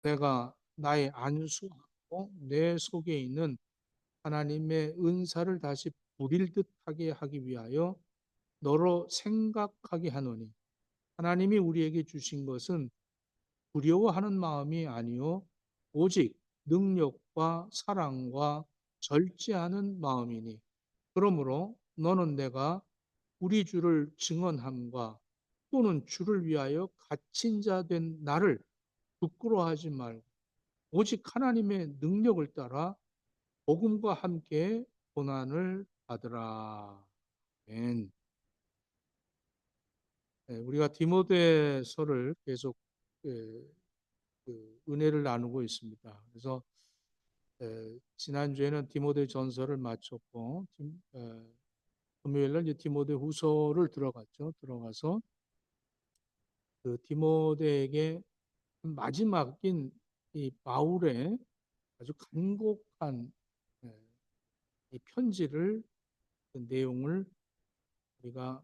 내가 나의 안수하고 내 속에 있는 하나님의 은사를 다시 부릴 듯하게 하기 위하여 너로 생각하게 하노니. 하나님이 우리에게 주신 것은 두려워하는 마음이 아니요 오직 능력과 사랑과 절제하는 마음이니. 그러므로 너는 내가 우리 주를 증언함과 또는 주를 위하여 갇힌 자 된 나를 부끄러워하지 말고 오직 하나님의 능력을 따라 복음과 함께 고난을 받으라. 아멘. 네, 우리가 디모데서를 계속 은혜를 나누고 있습니다. 그래서 지난주에는 디모데 전서를 마쳤고 금요일 날 이제 디모데 후서를 들어갔죠. 들어가서 그 디모데에게 마지막인 이 바울의 아주 간곡한 예, 이 편지를 그 내용을 우리가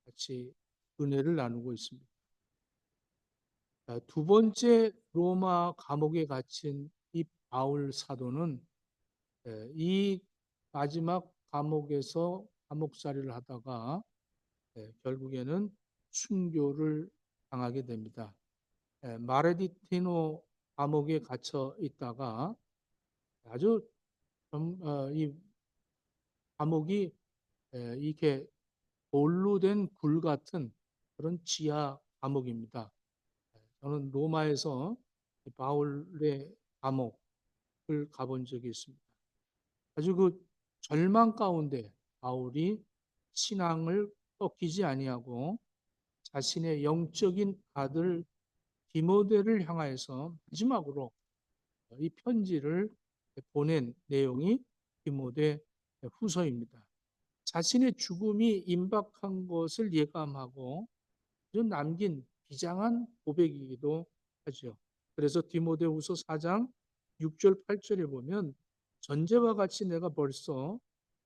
같이 은혜를 나누고 있습니다. 두 번째 로마 감옥에 갇힌 이 바울 사도는 이 마지막 감옥에서 감옥살이를 하다가 결국에는 순교를 당하게 됩니다. 마레디티노 감옥에 갇혀 있다가 아주 이 감옥이 이렇게 돌로 된 굴 같은 그런 지하 감옥입니다. 저는 로마에서 바울의 감옥을 가본 적이 있습니다. 아주 그 절망 가운데 바울이 신앙을 꺾이지 아니하고 자신의 영적인 아들 디모데를 향하여서 마지막으로 이 편지를 보낸 내용이 디모데 후서입니다. 자신의 죽음이 임박한 것을 예감하고 남긴 비장한 고백이기도 하죠. 그래서 디모데후서 4장 6절 8절에 보면 전제와 같이 내가 벌써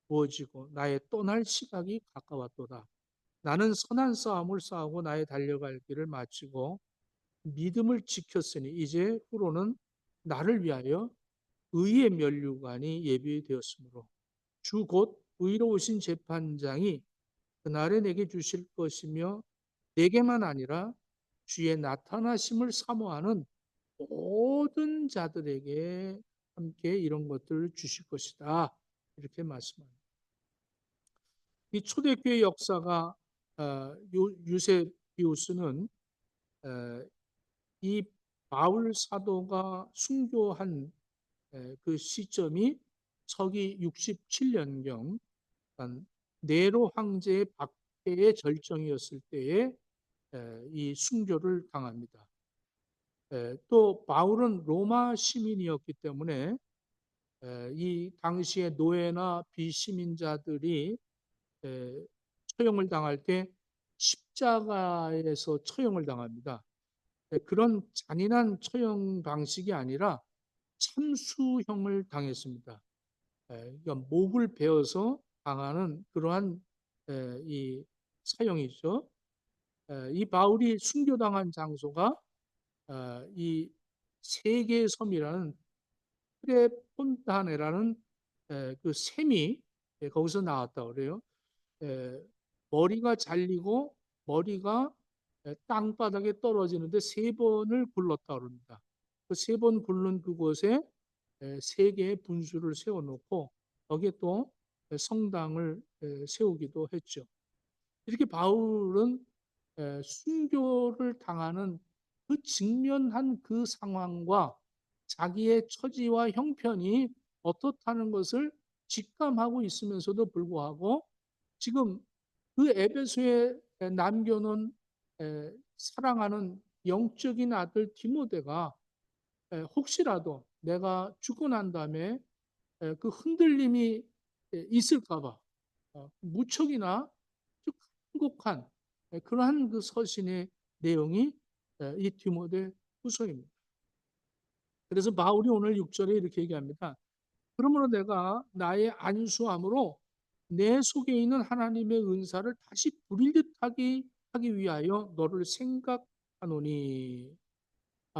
부어지고 나의 떠날 시각이 가까웠도다. 나는 선한 싸움을 싸우고 나의 달려갈 길을 마치고 믿음을 지켰으니 이제 후로는 나를 위하여 의의 면류관이 예비되었으므로 주 곧 의로우신 재판장이 그날에 내게 주실 것이며 내게만 아니라 주의 나타나심을 사모하는 모든 자들에게 함께 이런 것들을 주실 것이다. 이렇게 말씀합니다. 이 초대교회 역사가 유세비우스는 이 바울 사도가 순교한 그 시점이 서기 67년경 네로 황제의 박해의 절정이었을 때에 이 순교를 당합니다. 또 바울은 로마 시민이었기 때문에 이 당시의 노예나 비시민자들이 처형을 당할 때 십자가에서 처형을 당합니다. 그런 잔인한 처형 방식이 아니라 참수형을 당했습니다. 그러니까 목을 베어서 당하는 그러한 이 사형이죠. 이 바울이 순교당한 장소가 이 세계의 섬이라는 프레폰타네라는 그 샘이 거기서 나왔다고 그래요. 머리가 잘리고 머리가 땅바닥에 떨어지는데 세 번을 굴렀다고 합니다. 그 세 번 굴른 그곳에 세 개의 분수를 세워놓고 거기에 또 성당을 세우기도 했죠. 이렇게 바울은 순교를 당하는 그 직면한 그 상황과 자기의 처지와 형편이 어떻다는 것을 직감하고 있으면서도 불구하고 지금 그 에베소에 남겨놓은 사랑하는 영적인 아들 디모데가 혹시라도 내가 죽고 난 다음에 그 흔들림이 있을까봐 무척이나 한곡한 그러한 그 서신의 내용이 이 디모데 후서입니다. 그래서 바울이 오늘 6절에 이렇게 얘기합니다. 그러므로 내가 나의 안수함으로 내 속에 있는 하나님의 은사를 다시 부릴 듯하게 하기 위하여 너를 생각하노니.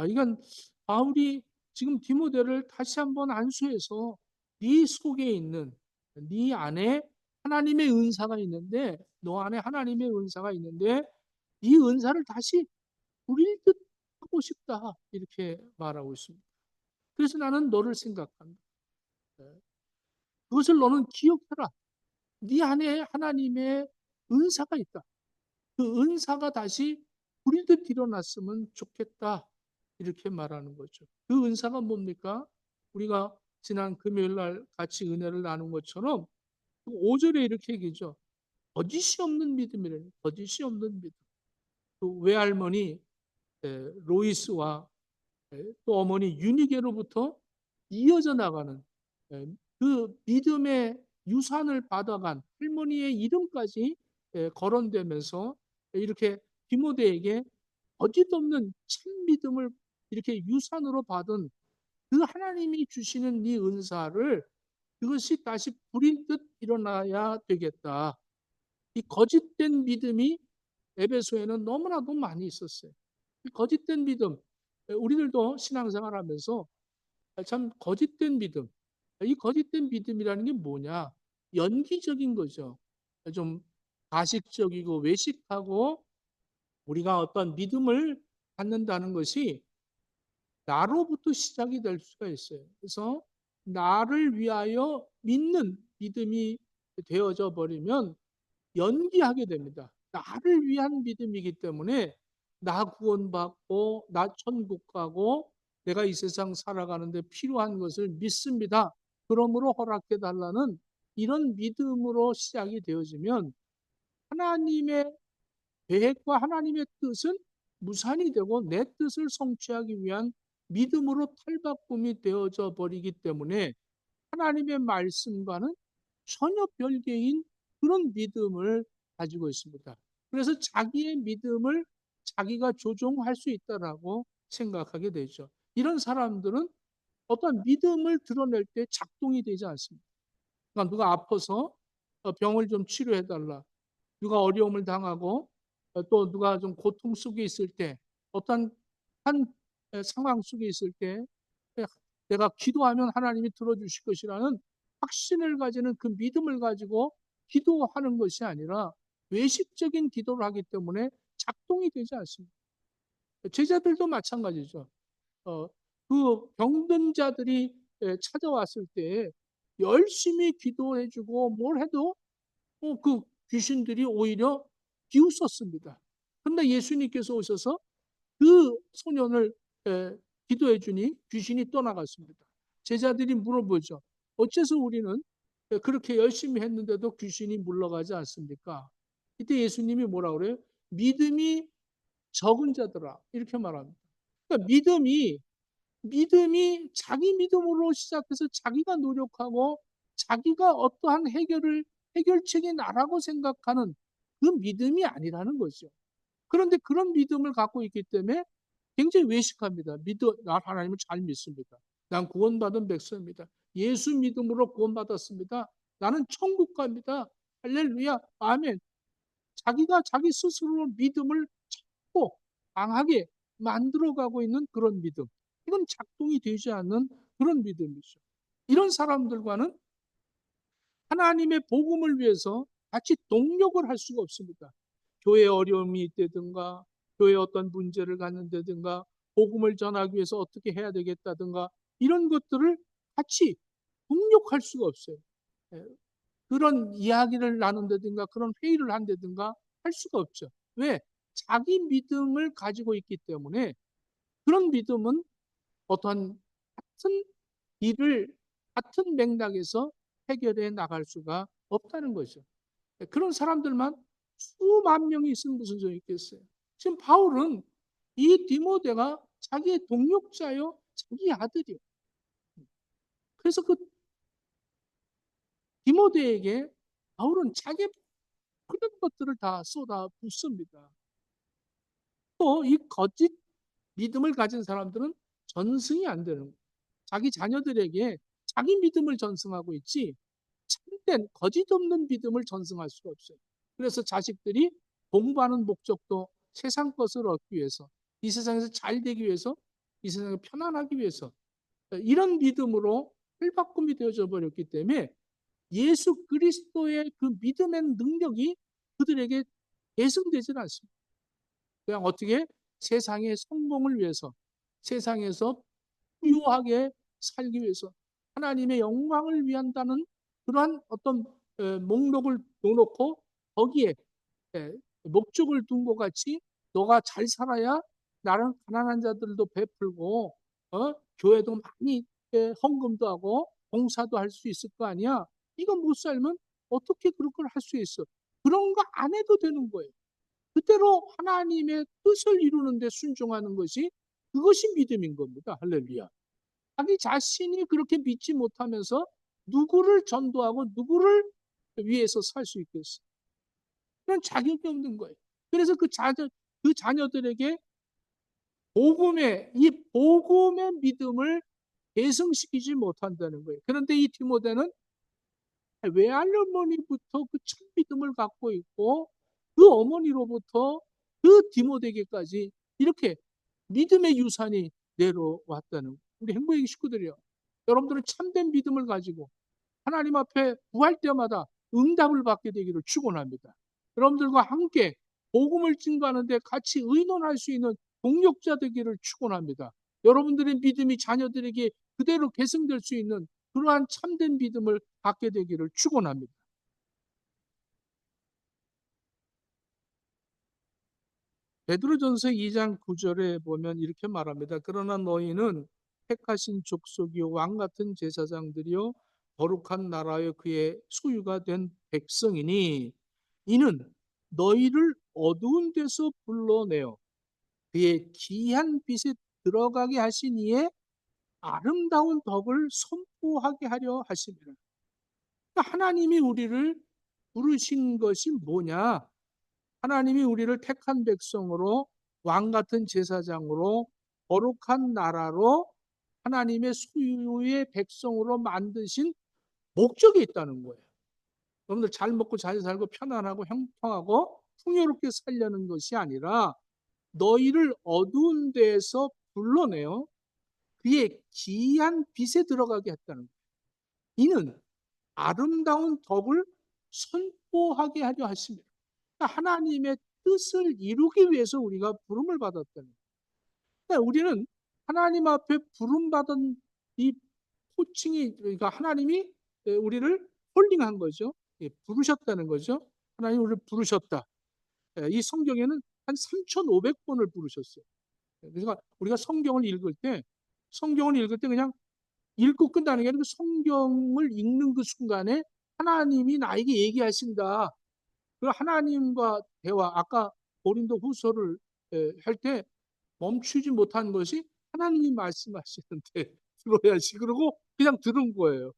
이건 바울이 지금 디모데를 다시 한번 안수해서 네 속에 있는, 네 안에 하나님의 은사가 있는데, 너 안에 하나님의 은사가 있는데 이 은사를 다시 부릴 듯 하고 싶다, 이렇게 말하고 있습니다. 그래서 나는 너를 생각한다. 그것을 너는 기억해라. 네 안에 하나님의 은사가 있다. 그 은사가 다시 부릴 듯 일어났으면 좋겠다, 이렇게 말하는 거죠. 그 은사가 뭡니까? 우리가 지난 금요일 날 같이 은혜를 나눈 것처럼 5절에 이렇게 얘기죠. 거짓이 없는 믿음이래요. 거짓이 없는 믿음. 그 외할머니 로이스와 또 어머니 유니게로부터 이어져 나가는 그 믿음의 유산을 받아간 할머니의 이름까지 거론되면서 이렇게 디모데에게 거짓 없는 참 믿음을 이렇게 유산으로 받은 그 하나님이 주시는 이 은사를, 그것이 다시 불일 듯 일어나야 되겠다. 이 거짓된 믿음이 에베소에는 너무나도 많이 있었어요. 이 거짓된 믿음, 우리들도 신앙생활 하면서 참 거짓된 믿음, 이 거짓된 믿음이라는 게 뭐냐? 연기적인 거죠. 좀 가식적이고 외식하고, 우리가 어떤 믿음을 갖는다는 것이 나로부터 시작이 될 수가 있어요. 그래서 나를 위하여 믿는 믿음이 되어져 버리면 연기하게 됩니다. 나를 위한 믿음이기 때문에 나 구원받고 나 천국 가고 내가 이 세상 살아가는데 필요한 것을 믿습니다. 그러므로 허락해 달라는 이런 믿음으로 시작이 되어지면 하나님의 계획과 하나님의 뜻은 무산이 되고 내 뜻을 성취하기 위한 믿음으로 탈바꿈이 되어져 버리기 때문에 하나님의 말씀과는 전혀 별개인 그런 믿음을 가지고 있습니다. 그래서 자기의 믿음을 자기가 조종할 수 있다라고 생각하게 되죠. 이런 사람들은 어떤 믿음을 드러낼 때 작동이 되지 않습니다. 그러니까 누가 아파서 병을 좀 치료해달라, 누가 어려움을 당하고 또 누가 좀 고통 속에 있을 때, 어떤 한 상황 속에 있을 때 내가 기도하면 하나님이 들어주실 것이라는 확신을 가지는 그 믿음을 가지고 기도하는 것이 아니라 외식적인 기도를 하기 때문에 작동이 되지 않습니다. 제자들도 마찬가지죠. 어, 그 병든 자들이 찾아왔을 때 열심히 기도해주고 뭘 해도 그 귀신들이 오히려 비웃었습니다. 그런데 예수님께서 오셔서 그 소년을 기도해 주니 귀신이 떠나갔습니다. 제자들이 물어보죠. 어째서 우리는 그렇게 열심히 했는데도 귀신이 물러가지 않습니까? 이때 예수님이 뭐라 그래요? 믿음이 적은 자들아, 이렇게 말합니다. 그러니까 믿음이 자기 믿음으로 시작해서 자기가 노력하고 자기가 어떠한 해결책이 나라고 생각하는 그 믿음이 아니라는 거죠. 그런데 그런 믿음을 갖고 있기 때문에 굉장히 외식합니다. 나 하나님을 잘 믿습니다. 난 구원받은 백성입니다. 예수 믿음으로 구원받았습니다. 나는 천국 갑니다. 할렐루야, 아멘. 자기가 자기 스스로 믿음을 찾고 강하게 만들어가고 있는 그런 믿음. 이건 작동이 되지 않는 그런 믿음이죠. 이런 사람들과는 하나님의 복음을 위해서 같이 동력을 할 수가 없습니다. 교회에 어려움이 있다든가, 교회에 어떤 문제를 갖는다든가, 복음을 전하기 위해서 어떻게 해야 되겠다든가, 이런 것들을 같이 동력할 수가 없어요. 예, 그런 이야기를 나눈다든가, 그런 회의를 한다든가 할 수가 없죠. 왜? 자기 믿음을 가지고 있기 때문에 그런 믿음은 어떠한 같은 일을 같은 맥락에서 해결해 나갈 수가 없다는 거죠. 그런 사람들만 수만 명이 있으면 무슨 소용이 있겠어요. 지금 바울은 이 디모데가 자기의 동력자요, 자기 아들이요. 그래서 그 디모데에게 바울은 자기 그런 것들을 다 쏟아 붓습니다. 또 이 거짓 믿음을 가진 사람들은 전승이 안 되는 거예요. 자기 자녀들에게 자기 믿음을 전승하고 있지 참된 거짓 없는 믿음을 전승할 수가 없어요. 그래서 자식들이 공부하는 목적도 세상 것을 얻기 위해서, 이 세상에서 잘 되기 위해서 이 세상에 편안하기 위해서 이런 믿음으로 헬바꿈이 되어져 버렸기 때문에 예수 그리스도의 그 믿음의 능력이 그들에게 계승되지는 않습니다. 그냥 어떻게 세상의 성공을 위해서 세상에서 부유하게 살기 위해서 하나님의 영광을 위한다는 그러한 어떤 목록을 놓고 거기에 목적을 둔 것 같이 너가 잘 살아야 나는 가난한 자들도 베풀고 교회도 많이 헌금도 하고 봉사도 할 수 있을 거 아니야. 이거 못 살면 어떻게 그런 걸 할 수 있어? 그런 거 안 해도 되는 거예요. 그대로 하나님의 뜻을 이루는 데 순종하는 것이 그것이 믿음인 겁니다. 할렐루야. 자기 자신이 그렇게 믿지 못하면서 누구를 전도하고 누구를 위해서 살 수 있겠어요? 그런 자격이 없는 거예요. 그래서 그 자녀들에게 이 복음의 믿음을 계승시키지 못한다는 거예요. 그런데 이 디모데는 외할머니부터 그 첫 믿음을 갖고 있고 그 어머니로부터 그 디모데에게까지 이렇게 믿음의 유산이 내려왔다는 거예요. 우리 행복의 식구들이요. 여러분들은 참된 믿음을 가지고 하나님 앞에 구할 때마다 응답을 받게 되기를 축원합니다. 여러분들과 함께 복음을 증거하는 데 같이 의논할 수 있는 동력자 되기를 축원합니다. 여러분들의 믿음이 자녀들에게 그대로 계승될 수 있는 그러한 참된 믿음을 갖게 되기를 축원합니다. 베드로전서 2장 9절에 보면 이렇게 말합니다. 그러나 너희는 택하신 족속이요 왕 같은 제사장들이요 거룩한 나라여 그의 소유가 된 백성이니 이는 너희를 어두운 데서 불러내어 그의 귀한 빛에 들어가게 하신 이의 아름다운 덕을 선포하게 하려 하심이라. 하나님이 우리를 부르신 것이 뭐냐? 하나님이 우리를 택한 백성으로 왕 같은 제사장으로 거룩한 나라로 하나님의 소유의 백성으로 만드신 목적이 있다는 거예요. 여러분들 잘 먹고 잘 살고 편안하고 형통하고 풍요롭게 살려는 것이 아니라 너희를 어두운 데에서 불러내어 그의 귀한 빛에 들어가게 했다는 거예요. 이는 아름다운 덕을 선포하게 하려 하십니다. 하나님의 뜻을 이루기 위해서 우리가 부름을 받았다는 거예요. 그러니까 우리는 하나님 앞에 부름받은 이 호칭이 그러니까 하나님이 우리를 홀링한 거죠. 부르셨다는 거죠. 하나님 우리를 부르셨다. 이 성경에는 한 3,500번을 부르셨어요. 그러니까 우리가 성경을 읽을 때 그냥 읽고 끝나는 게 아니고 성경을 읽는 그 순간에 하나님이 나에게 얘기하신다. 그 하나님과 대화, 아까 고린도 후서를 할 때 멈추지 못한 것이 하나님이 말씀하시는데 들어야지. 그러고 그냥 들은 거예요.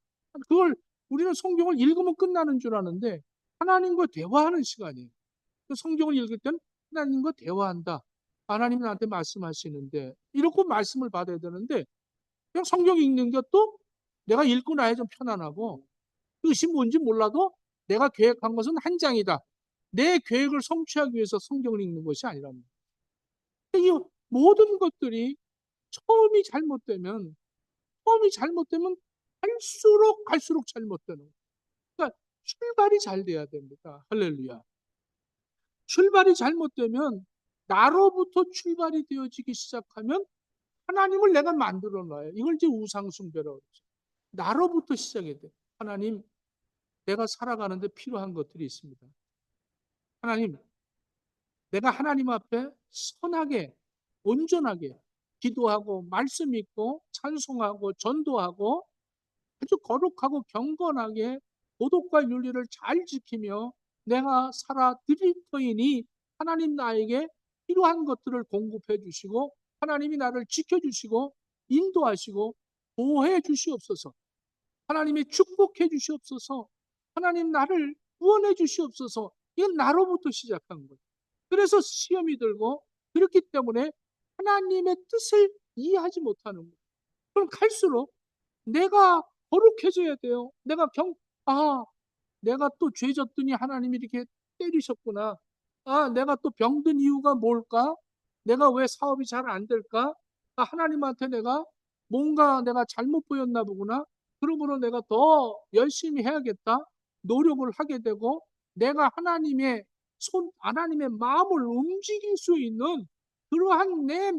그걸 우리는 성경을 읽으면 끝나는 줄 아는데 하나님과 대화하는 시간이에요. 성경을 읽을 때는 하나님과 대화한다. 하나님이 나한테 말씀하시는데 이렇게 말씀을 받아야 되는데 그냥 성경 읽는 것도 내가 읽고 나야 좀 편안하고 뜻이 뭔지 몰라도 내가 계획한 것은 한 장이다. 내 계획을 성취하기 위해서 성경을 읽는 것이 아니랍니다. 이 모든 것들이 처음이 잘못되면 갈수록 잘못되는 거예요. 그러니까 출발이 잘 돼야 됩니다. 할렐루야. 출발이 잘못되면 나로부터 출발이 되어지기 시작하면 하나님을 내가 만들어 놔요. 이걸 이제 우상숭배라고 그러죠. 나로부터 시작이 돼. 하나님, 내가 살아가는데 필요한 것들이 있습니다. 하나님, 내가 하나님 앞에 선하게, 온전하게 기도하고 말씀 읽고 찬송하고 전도하고 아주 거룩하고 경건하게 도덕과 윤리를 잘 지키며 내가 살아 드릴 터이니 하나님 나에게 필요한 것들을 공급해 주시고 하나님이 나를 지켜주시고 인도하시고 보호해 주시옵소서. 하나님이 축복해 주시옵소서. 하나님 나를 구원해 주시옵소서. 이건 나로부터 시작한 거예요. 그래서 시험이 들고 그렇기 때문에 하나님의 뜻을 이해하지 못하는 거예요. 그럼 갈수록 내가 거룩해져야 돼요. 내가 또 죄졌더니 하나님이 이렇게 때리셨구나. 내가 또 병든 이유가 뭘까? 내가 왜 사업이 잘 안 될까? 하나님한테 뭔가 내가 잘못 보였나 보구나. 그러므로 내가 더 열심히 해야겠다. 노력을 하게 되고 내가 하나님의 마음을 움직일 수 있는 그러한 내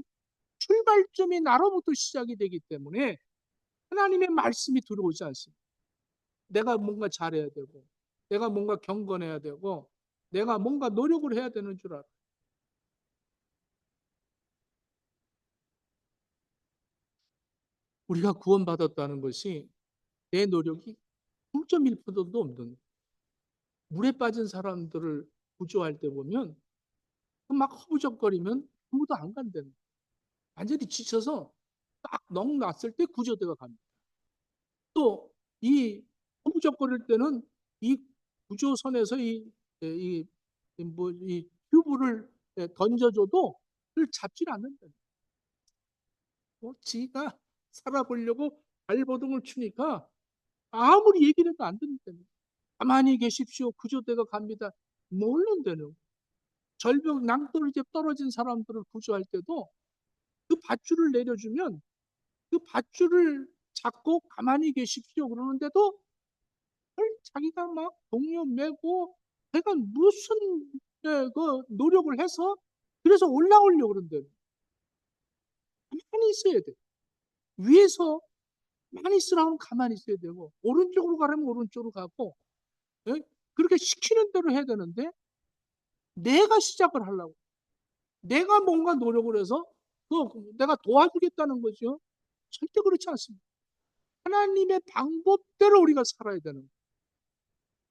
출발점이 나로부터 시작이 되기 때문에 하나님의 말씀이 들어오지 않습니다. 내가 뭔가 잘해야 되고 내가 뭔가 경건해야 되고 내가 뭔가 노력을 해야 되는 줄 알아. 우리가 구원받았다는 것이 내 노력이 0.1%도 없는 물에 빠진 사람들을 구조할 때 보면 막 허우적거리면 아무도 안 간다는 거예요. 완전히 지쳐서 딱 넋 났을 때 구조대가 갑니다. 또 이 허우적거릴 때는 이 구조선에서 이 튜브를 던져줘도 그걸 잡질 않는다. 지가 살아보려고 발버둥을 치니까 아무리 얘기를 해도 안 듣는다. 가만히 계십시오. 구조대가 갑니다. 모르는데는 절벽 낭떠러지에 떨어진 사람들을 구조할 때도 그 밧줄을 내려주면 그 밧줄을 잡고 가만히 계십시오 그러는데도 자기가 막 동요 메고 내가 무슨 그 노력을 해서 그래서 올라오려고 그러는데 가만히 있어야 돼. 위에서 가만히 있으라면 가만히 있어야 되고 오른쪽으로 가려면 오른쪽으로 가고 예? 그렇게 시키는 대로 해야 되는데 내가 시작을 하려고 내가 뭔가 노력을 해서 내가 도와주겠다는 거죠. 절대 그렇지 않습니다. 하나님의 방법대로 우리가 살아야 되는 거예요.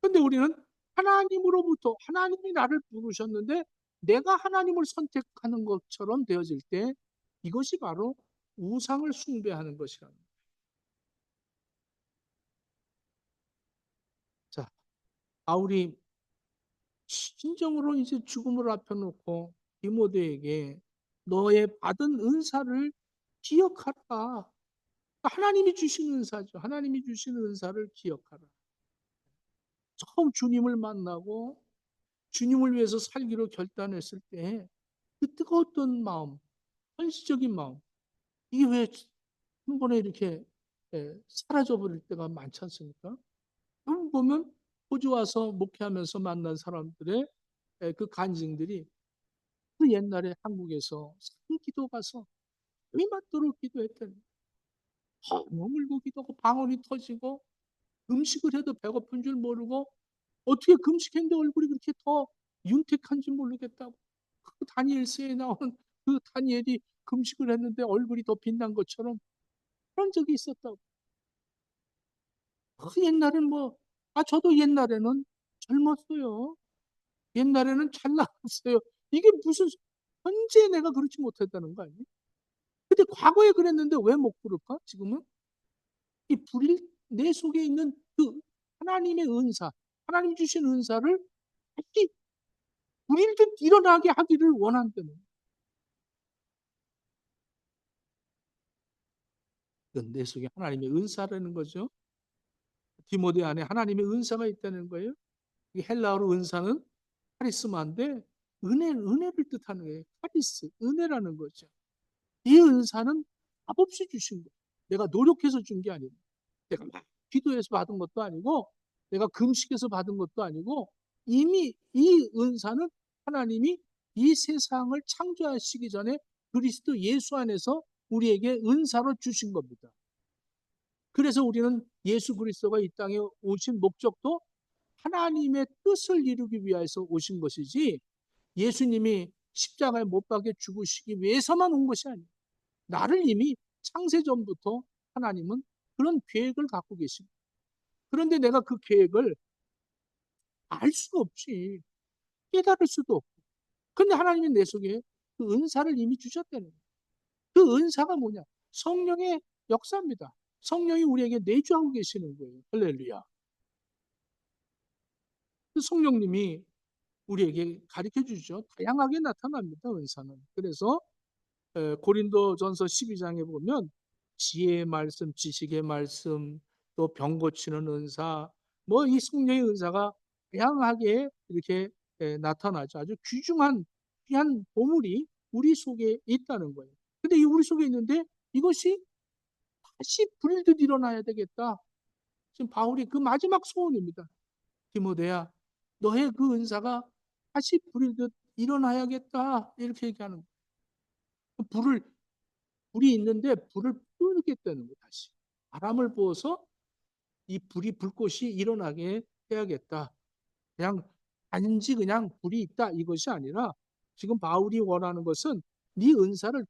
그런데 우리는 하나님으로부터 하나님이 나를 부르셨는데 내가 하나님을 선택하는 것처럼 되어질 때 이것이 바로 우상을 숭배하는 것이라는 거예요. 자, 바울이 진정으로 이제 죽음을 앞에 놓고 디모데에게 너의 받은 은사를 기억하라. 하나님이 주신 은사죠. 하나님이 주신 은사를 기억하라. 처음 주님을 만나고 주님을 위해서 살기로 결단했을 때 그 뜨거웠던 마음, 헌신적인 마음, 이게 왜 한 번에 이렇게 사라져 버릴 때가 많지 않습니까? 한번 보면 호주 와서 목회하면서 만난 사람들의 그 간증들이 그 옛날에 한국에서 산기도 가서 이 맞도록 기도했더니 펑 울고 기도하고 방언이 터지고 음식을 해도 배고픈 줄 모르고 어떻게 금식했는데 얼굴이 그렇게 더 윤택한지 모르겠다고. 그 다니엘서에 나오는 그 다니엘이 금식을 했는데 얼굴이 더 빛난 것처럼 그런 적이 있었다고. 옛날엔 저도 옛날에는 젊었어요. 옛날에는 잘 나갔어요. 이게 무슨, 현재 내가 그렇지 못했다는 거 아니에요? 근데 과거에 그랬는데 왜 못 그럴까, 지금은? 내 속에 있는 그 하나님의 은사, 하나님 주신 은사를 다시 불일듯 일어나게 하기를 원한다는. 내 속에 하나님의 은사라는 거죠. 디모데 안에 하나님의 은사가 있다는 거예요. 헬라어로 은사는 카리스마인데 은혜를 뜻하는 거예요. 카리스, 은혜라는 거죠. 이 은사는 값없이 주신 거예요. 내가 노력해서 준 게 아니고 내가 막 기도해서 받은 것도 아니고 내가 금식해서 받은 것도 아니고 이미 이 은사는 하나님이 이 세상을 창조하시기 전에 그리스도 예수 안에서 우리에게 은사로 주신 겁니다. 그래서 우리는 예수 그리스도가 이 땅에 오신 목적도 하나님의 뜻을 이루기 위해서 오신 것이지 예수님이 십자가에 못 박혀 죽으시기 위해서만 온 것이 아니에요. 나를 이미 창세전부터 하나님은 그런 계획을 갖고 계십니다. 그런데 내가 그 계획을 알 수가 없지. 깨달을 수도 없고. 그런데 하나님이 내 속에 그 은사를 이미 주셨다는 거예요. 그 은사가 뭐냐? 성령의 역사입니다. 성령이 우리에게 내주하고 계시는 거예요. 할렐루야. 그 성령님이 우리에게 가르쳐 주죠. 다양하게 나타납니다. 은사는. 그래서 고린도전서 12장에 보면 지혜의 말씀, 지식의 말씀, 또 병 고치는 은사, 이 성령의 은사가 다양하게 이렇게 나타나죠. 아주 귀중한 귀한 보물이 우리 속에 있다는 거예요. 근데 이 우리 속에 있는데 이것이 다시 불일듯 일어나야 되겠다. 지금 바울이 그 마지막 소원입니다. 디모데야, 너의 그 은사가 다시 불일듯 일어나야겠다. 이렇게 얘기하는 거예요. 불이 있는데 불을 끄겠다는 거예요. 다시 바람을 부어서 이 불꽃이 일어나게 해야겠다. 그냥 단지 그냥 불이 있다 이것이 아니라 지금 바울이 원하는 것은 네 은사를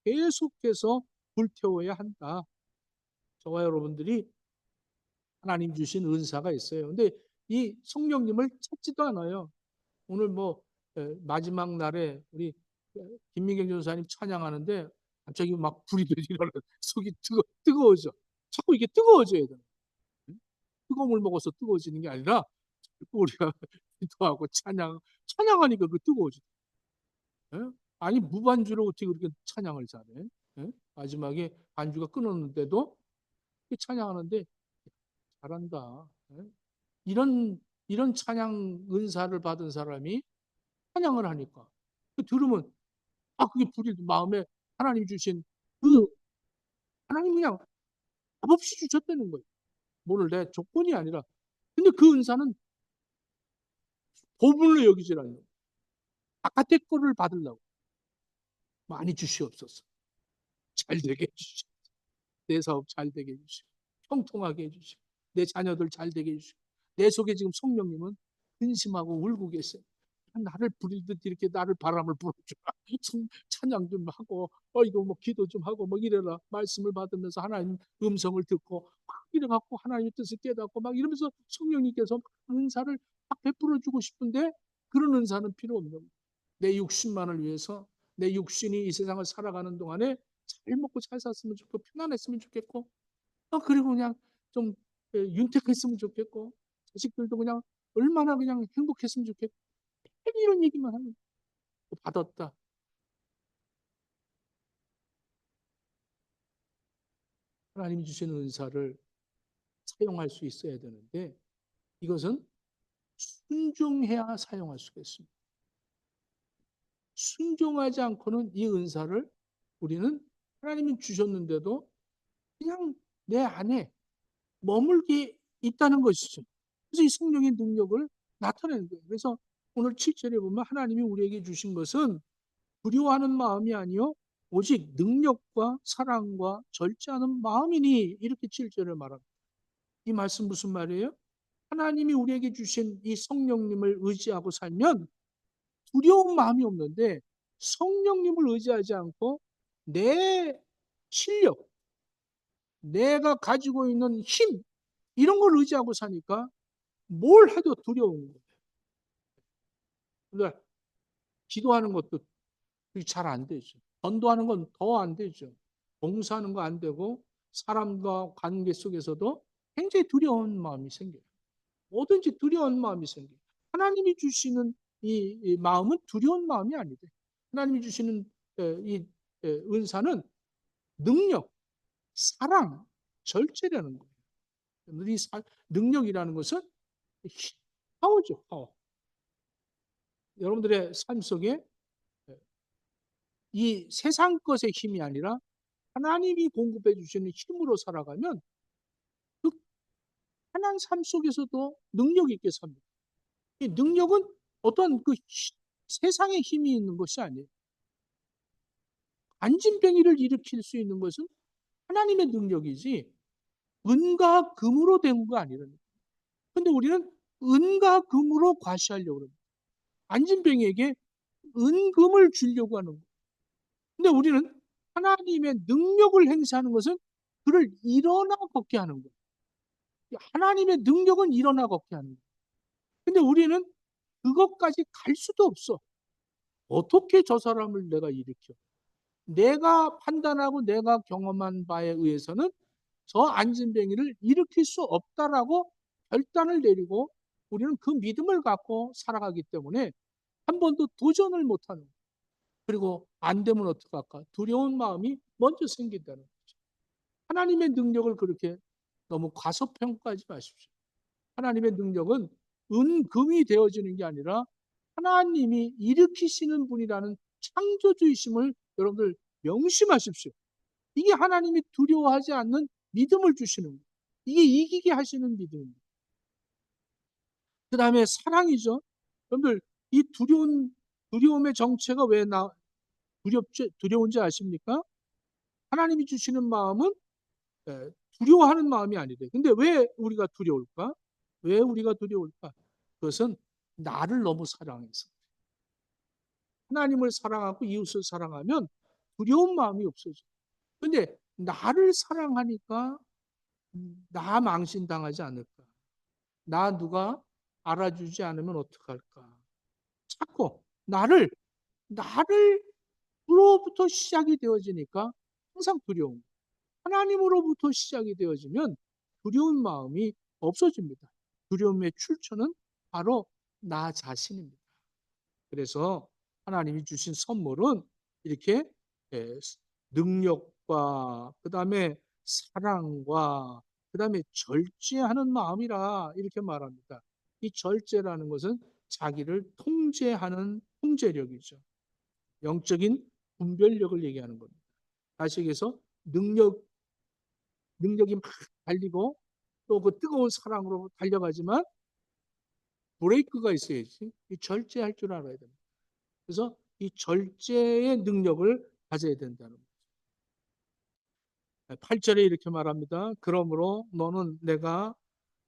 계속해서 불태워야 한다. 저와 여러분들이 하나님 주신 은사가 있어요. 근데 이 성령님을 찾지도 않아요. 오늘 뭐 마지막 날에 우리 김민경 전사님 찬양하는데 갑자기 막 불이 일어나 속이 뜨거워져. 자꾸 이게 뜨거워져야 돼. 뜨거운 물 먹어서 뜨거워지는 게 아니라 우리가 기도하고 찬양하니까 그 뜨거워져. 예? 아니 무반주로 어떻게 그렇게 찬양을 잘해? 예? 마지막에 반주가 끊었는데도 찬양하는데 잘한다. 예? 이런 찬양 은사를 받은 사람이 찬양을 하니까 들으면 그게 불이 마음에 하나님 주신 그 하나님 그냥 값없이 주셨다는 거예요. 뭐를 내 조건이 아니라 근데 그 은사는 보물로 여기질 않는 거예요. 바깥의 거를 받으려고 많이 주시옵소서. 잘 되게 해주시옵소서. 내 사업 잘 되게 해주시고 형통하게 해주시고 내 자녀들 잘 되게 해주시고 내 속에 지금 성령님은 근심하고 울고 계세요. 나를 부리듯 이렇게 나를 바람을 불어주라. 찬양 좀 하고 이거 뭐 기도 좀 하고 뭐 이래라. 말씀을 받으면서 하나님 음성을 듣고 막 이래갖고 하나님의 뜻을 깨닫고 막 이러면서 성령님께서 은사를 막 베풀어 주고 싶은데 그런 은사는 필요 없는 거예요. 내 육신만을 위해서 내 육신이 이 세상을 살아가는 동안에 잘 먹고 잘 샀으면 좋겠고 편안했으면 좋겠고 그리고 그냥 좀 윤택했으면 좋겠고 자식들도 그냥 얼마나 그냥 행복했으면 좋겠고 이런 얘기만 하면 받았다. 하나님이 주시는 은사를 사용할 수 있어야 되는데 이것은 순종해야 사용할 수가 있습니다. 순종하지 않고는 이 은사를 우리는 하나님이 주셨는데도 그냥 내 안에 머물게 있다는 것이죠. 그래서 이 성령의 능력을 나타내는 거예요. 그래서 오늘 7절에 보면 하나님이 우리에게 주신 것은 두려워하는 마음이 아니요 오직 능력과 사랑과 절제하는 마음이니 이렇게 7절을 말합니다. 이 말씀 무슨 말이에요? 하나님이 우리에게 주신 이 성령님을 의지하고 살면 두려운 마음이 없는데 성령님을 의지하지 않고 내 실력, 내가 가지고 있는 힘 이런 걸 의지하고 사니까 뭘 해도 두려운 거예요. 그러니까 기도하는 것도 잘 안 되죠. 전도하는 건 더 안 되죠. 봉사하는 거 안 되고 사람과 관계 속에서도 굉장히 두려운 마음이 생겨요. 뭐든지 두려운 마음이 생겨요. 하나님이 주시는 이 마음은 두려운 마음이 아니돼. 하나님이 주시는 이 은사는 능력, 사랑, 절제라는 거예요. 이 능력이라는 것은 파워죠, 파워. 여러분들의 삶 속에 이 세상 것의 힘이 아니라 하나님이 공급해 주시는 힘으로 살아가면 그 편한 삶 속에서도 능력 있게 삽니다. 이 능력은 어떤 그 세상의 힘이 있는 것이 아니에요. 안진뱅이를 일으킬 수 있는 것은 하나님의 능력이지 은과 금으로 된 거 아니라는. 근데 우리는 은과 금으로 과시하려고 합니다. 안진뱅이에게 은금을 주려고 하는 거예요. 근데 우리는 하나님의 능력을 행사하는 것은 그를 일어나 걷게 하는 거예요. 하나님의 능력은 일어나 걷게 하는 거예요. 근데 우리는 그것까지 갈 수도 없어. 어떻게 저 사람을 내가 일으켜? 내가 판단하고 내가 경험한 바에 의해서는 저 안진뱅이를 일으킬 수 없다라고 결단을 내리고 우리는 그 믿음을 갖고 살아가기 때문에 한 번도 도전을 못하는 거예요. 그리고 안 되면 어떡할까? 두려운 마음이 먼저 생긴다는 거죠. 하나님의 능력을 그렇게 너무 과소평가하지 마십시오. 하나님의 능력은 은금이 되어지는 게 아니라 하나님이 일으키시는 분이라는 창조주이심을 여러분들 명심하십시오. 이게 하나님이 두려워하지 않는 믿음을 주시는 거예요. 이게 이기게 하시는 믿음입니다. 그 다음에 사랑이죠. 여러분들, 이 두려움의 정체가 왜 두려운지 아십니까? 하나님이 주시는 마음은 두려워하는 마음이 아니래. 근데 왜 우리가 두려울까? 왜 우리가 두려울까? 그것은 나를 너무 사랑해서. 하나님을 사랑하고 이웃을 사랑하면 두려운 마음이 없어져. 근데 나를 사랑하니까 나 망신당하지 않을까? 나 누가 알아주지 않으면 어떡할까? 자꾸 나를로부터 시작이 되어지니까 항상 두려움. 하나님으로부터 시작이 되어지면 두려운 마음이 없어집니다. 두려움의 출처는 바로 나 자신입니다. 그래서 하나님이 주신 선물은 이렇게 능력과 그다음에 사랑과 그다음에 절제하는 마음이라 이렇게 말합니다. 이 절제라는 것은 자기를 통제하는 통제력이죠. 영적인 분별력을 얘기하는 겁니다. 다시 얘기해서 능력이 막 달리고 또 그 뜨거운 사랑으로 달려가지만 브레이크가 있어야지. 이 절제할 줄 알아야 됩니다. 그래서 이 절제의 능력을 가져야 된다는 거죠. 8절에 이렇게 말합니다. 그러므로 너는 내가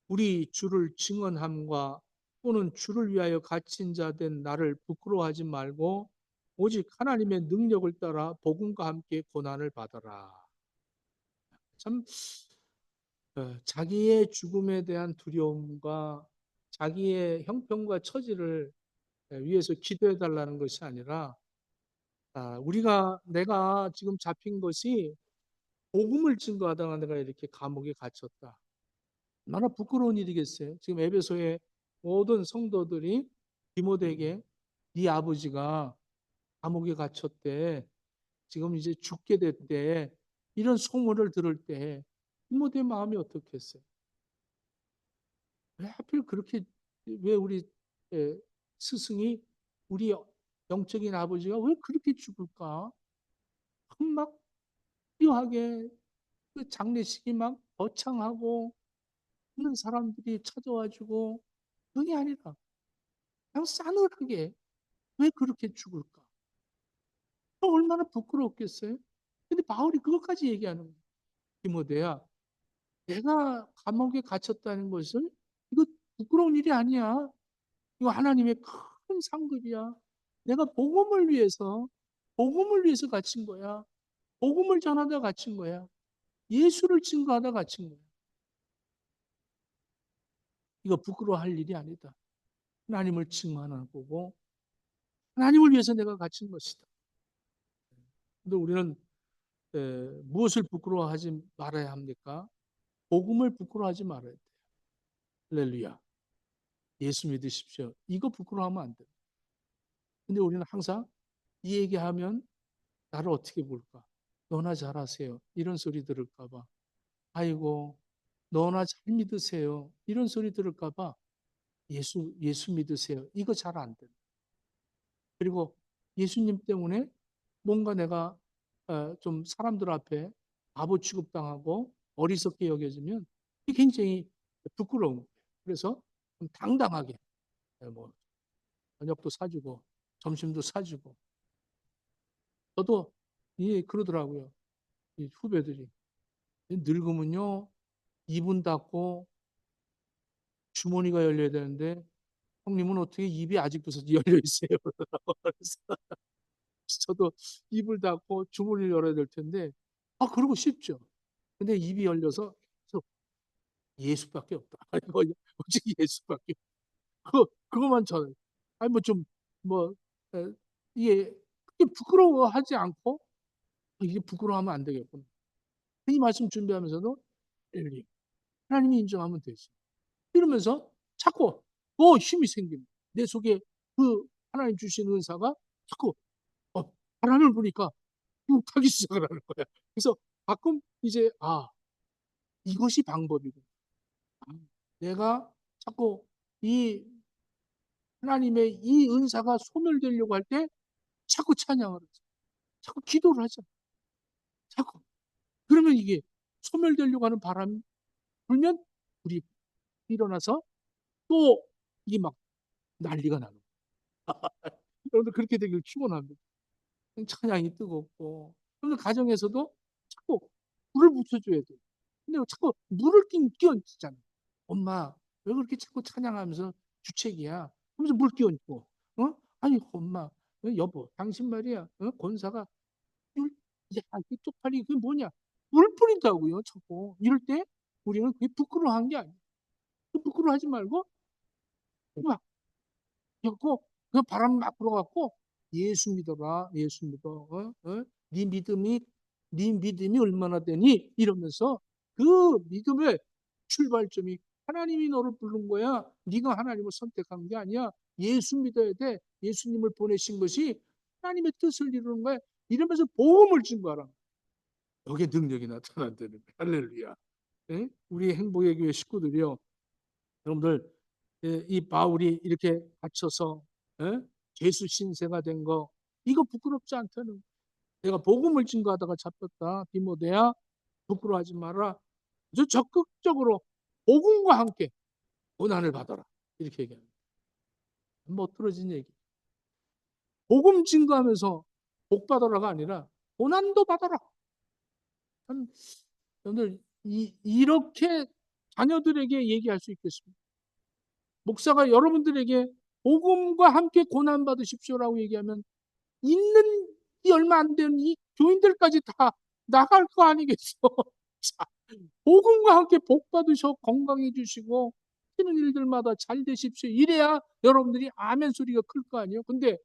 우리 주를 증언함과 또는 주를 위하여 갇힌 자 된 나를 부끄러워하지 말고 오직 하나님의 능력을 따라 복음과 함께 고난을 받아라. 참 자기의 죽음에 대한 두려움과 자기의 형편과 처지를 위해서 기도해 달라는 것이 아니라 내가 지금 잡힌 것이 복음을 증거하다가 내가 이렇게 감옥에 갇혔다. 얼마나 부끄러운 일이겠어요. 지금 에베소의 모든 성도들이 디모데에게 네 아버지가 감옥에 갇혔대. 지금 이제 죽게 됐대. 이런 소문을 들을 때 디모데의 마음이 어떻겠어요? 왜 하필 그렇게 왜 우리 스승이 우리 영적인 아버지가 왜 그렇게 죽을까? 막 화려하게 그 장례식이 막 거창하고 있는 사람들이 찾아와주고 그게 아니라 그냥 싸늘하게 왜 그렇게 죽을까? 얼마나 부끄럽겠어요? 근데 바울이 그것까지 얘기하는 거예요. 디모데야, 내가 감옥에 갇혔다는 것을 이거 부끄러운 일이 아니야. 이거 하나님의 큰 상급이야. 내가 복음을 위해서 갇힌 거야. 복음을 전하다 갇힌 거야. 예수를 증거하다 갇힌 거야. 이거 부끄러워할 일이 아니다. 하나님을 증언하는 거고 하나님을 위해서 내가 갇힌 것이다. 근데 우리는 무엇을 부끄러워하지 말아야 합니까? 복음을 부끄러워하지 말아야 돼요. 할렐루야. 예수 믿으십시오. 이거 부끄러워하면 안 돼요. 근데 우리는 항상 이 얘기하면 나를 어떻게 볼까? 너나 잘하세요. 이런 소리 들을까 봐. 아이고, 너나 잘 믿으세요. 이런 소리 들을까 봐. 예수 믿으세요. 이거 잘 안 돼요. 그리고 예수님 때문에 뭔가 내가 좀 사람들 앞에 바보 취급당하고 어리석게 여겨지면 이게 굉장히 부끄러운 거예요. 그래서 좀 당당하게 뭐 저녁도 사주고 점심도 사주고 저도 그러더라고요. 이 후배들이 늙으면요 입은 닫고 주머니가 열려야 되는데 형님은 어떻게 입이 아직도 열려 있어요? 그래서 저도 입을 닫고 주머니를 열어야 될 텐데 그러고 싶죠. 근데 입이 열려서 예수밖에 없다. 뭐, 오직 예수밖에. 그거만 저는. 아니, 뭐 좀, 뭐, 에, 이게, 그게 부끄러워하지 않고, 이게 부끄러워하면 안 되겠구나. 이 말씀 준비하면서도, 엘리, 하나님이 인정하면 되지. 이러면서 자꾸 힘이 생깁니다. 내 속에 그 하나님 주신 은사가 자꾸, 어, 바람을 부니까 타기 시작을 하는 거야. 그래서 가끔 이제, 이것이 방법이고. 내가 자꾸 이 하나님의 이 은사가 소멸되려고 할 때 자꾸 찬양을 하죠. 자꾸 기도를 하죠. 자꾸 그러면 이게 소멸되려고 하는 바람이 불면 불이 일어나서 또 이게 막 난리가 나는 거예요. 여러분들 그렇게 되길 축원합니다. 찬양이 뜨겁고 여러분들 가정에서도 자꾸 불을 붙여줘야 돼요. 근데 자꾸 물을 끼얹잖아요. 엄마 왜 그렇게 자꾸 찬양하면서 주책이야? 하면서 물 끼얹고 아니 엄마 여보 당신 말이야 권사가 물, 야 이게 쪽팔리 그게 뭐냐 물 뿌린다고요 자꾸 이럴 때 우리는 그게 부끄러워한 게 아니에요. 부끄러워하지 말고 막 그래갖고 그 바람 막 불어갖고 예수 믿어라 예수 믿어 네 믿음이 얼마나 되니 이러면서 그 믿음의 출발점이 하나님이 너를 부른 거야. 네가 하나님을 선택한 게 아니야. 예수 믿어야 돼. 예수님을 보내신 것이 하나님의 뜻을 이루는 거야. 이러면서 복음을 증거하라. 여기에 능력이 나타난다는 거야. 할렐루야. 예? 우리 행복의 교회 식구들이요. 여러분들 이 바울이 이렇게 갇혀서 죄수 신세가 된 거 이거 부끄럽지 않다는 내가 복음을 증거하다가 잡혔다. 디모데야 부끄러워하지 마라. 아주 적극적으로 복음과 함께 고난을 받아라. 이렇게 얘기합니다. 못 들어진 얘기. 복음 증거하면서 복 받아라가 아니라 고난도 받아라. 여러분들 이렇게 자녀들에게 얘기할 수 있겠습니다. 목사가 여러분들에게 복음과 함께 고난 받으십시오라고 얘기하면 있는 이 얼마 안 되는 이 교인들까지 다 나갈 거 아니겠어. 자, 복음과 함께 복 받으셔 건강해 주시고 하는 일들마다 잘 되십시오. 이래야 여러분들이 아멘 소리가 클 거 아니에요. 근데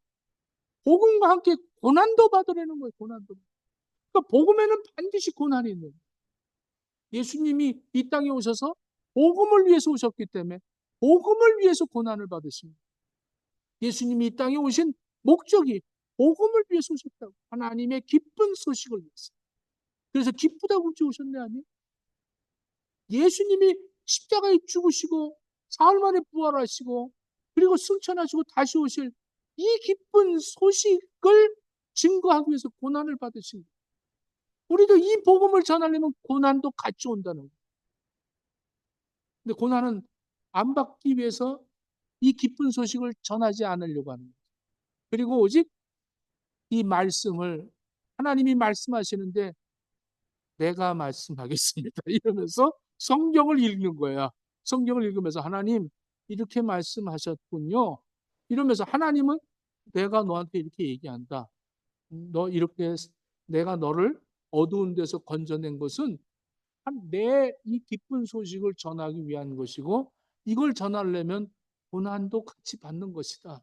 복음과 함께 고난도 받으라는 거예요. 고난도. 그러니까 복음에는 반드시 고난이 있는 거예요. 예수님이 이 땅에 오셔서 복음을 위해서 오셨기 때문에 복음을 위해서 고난을 받으십니다. 예수님이 이 땅에 오신 목적이 복음을 위해서 오셨다고. 하나님의 기쁜 소식을 위해서. 그래서 기쁘다고 오셨네 아니에요? 예수님이 십자가에 죽으시고 사흘 만에 부활하시고 그리고 승천하시고 다시 오실 이 기쁜 소식을 증거하기 위해서 고난을 받으신 거예요. 우리도 이 복음을 전하려면 고난도 같이 온다는 거예요. 근데 고난은 안 받기 위해서 이 기쁜 소식을 전하지 않으려고 하는 거예요. 그리고 오직 이 말씀을 하나님이 말씀하시는데 내가 말씀하겠습니다. 이러면서 성경을 읽는 거야. 성경을 읽으면서 하나님 이렇게 말씀하셨군요. 이러면서 하나님은 내가 너한테 이렇게 얘기한다. 너 이렇게 내가 너를 어두운 데서 건져낸 것은 내 이 기쁜 소식을 전하기 위한 것이고 이걸 전하려면 고난도 같이 받는 것이다.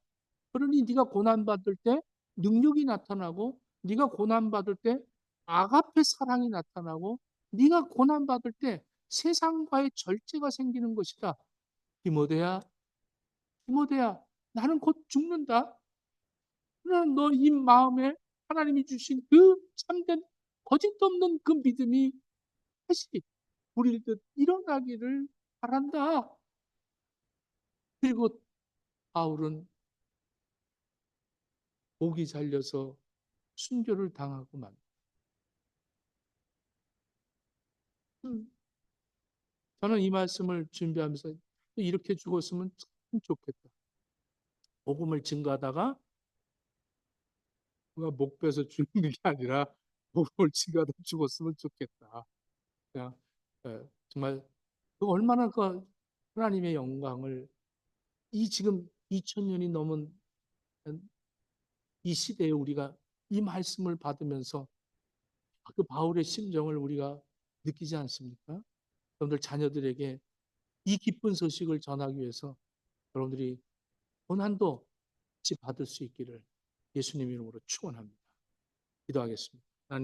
그러니 네가 고난 받을 때 능력이 나타나고 네가 고난 받을 때 아가페 사랑이 나타나고 네가 고난 받을 때 세상과의 절제가 생기는 것이다. 디모데야, 디모데야, 나는 곧 죽는다. 그러나 너 이 마음에 하나님이 주신 그 참된 거짓 없는 그 믿음이 다시 불일 듯 일어나기를 바란다. 그리고 바울은 목이 잘려서 순교를 당하고 만. 저는 이 말씀을 준비하면서 이렇게 죽었으면 참 좋겠다. 복음을 증거하다가 누가 목 빼서 죽는 게 아니라 복음을 증거하다 죽었으면 좋겠다. 그냥 정말 얼마나 그 하나님의 영광을 이 지금 2000년이 넘은 이 시대에 우리가 이 말씀을 받으면서 그 바울의 심정을 우리가 느끼지 않습니까? 여러분들 자녀들에게 이 기쁜 소식을 전하기 위해서 여러분들이 고난도 같이 받을 수 있기를 예수님 이름으로 축원합니다. 기도하겠습니다.